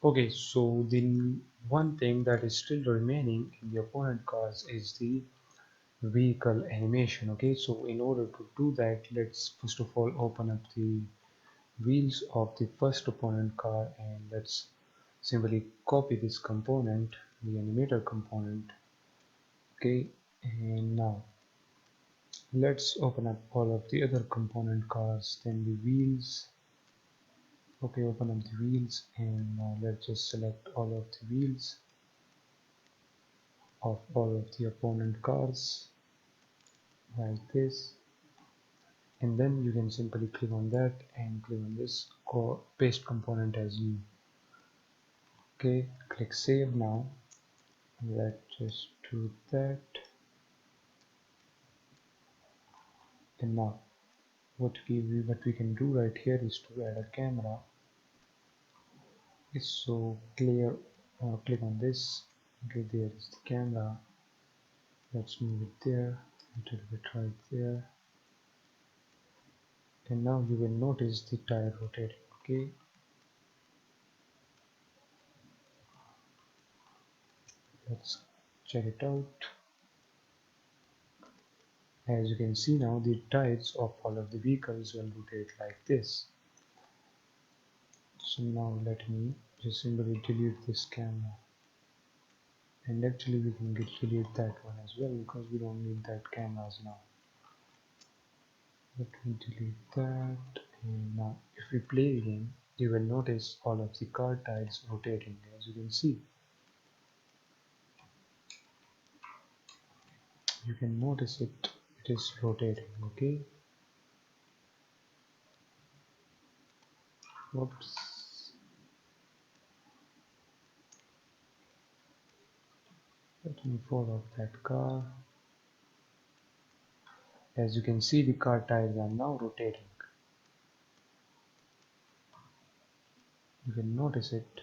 Okay, so the one thing that is still remaining in the opponent cars is the vehicle animation. Okay, so in order to do that, let's first of all open up the wheels of the first opponent car, and let's simply copy this component, the animator component. Okay, and now let's open up all of the other component cars, then the wheels. Okay, open up the wheels, and now let's just select all of the wheels of all of the opponent cars like this, and then you can simply click on that and click on this paste component as you. Okay, click save. Now let's just do that. And now what we can do right here is to add a camera. It's so clear. Click on this. Okay, there is the camera. Let's move it there, a little bit right there, and now you will notice the tire rotating. Okay, let's check it out. As you can see now, the tires of all of the vehicles will rotate like this. So now let me just simply delete this camera, and actually we can delete that one as well because we don't need that cameras now. Let me delete that, and now if we play again, you will notice all of the car tires rotating. As you can see, you can notice it is rotating. Okay, whoops, let me follow that car. As you can see, the car tires are now rotating. You can notice it.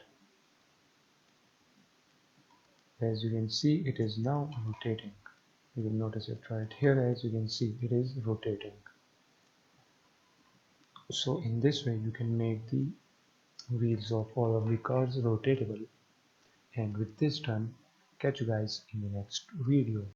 As you can see, it is now rotating. You will notice it right here. As you can see, it is rotating. So in this way you can make the wheels of all of the cars rotatable. And with this done, catch you guys in the next video.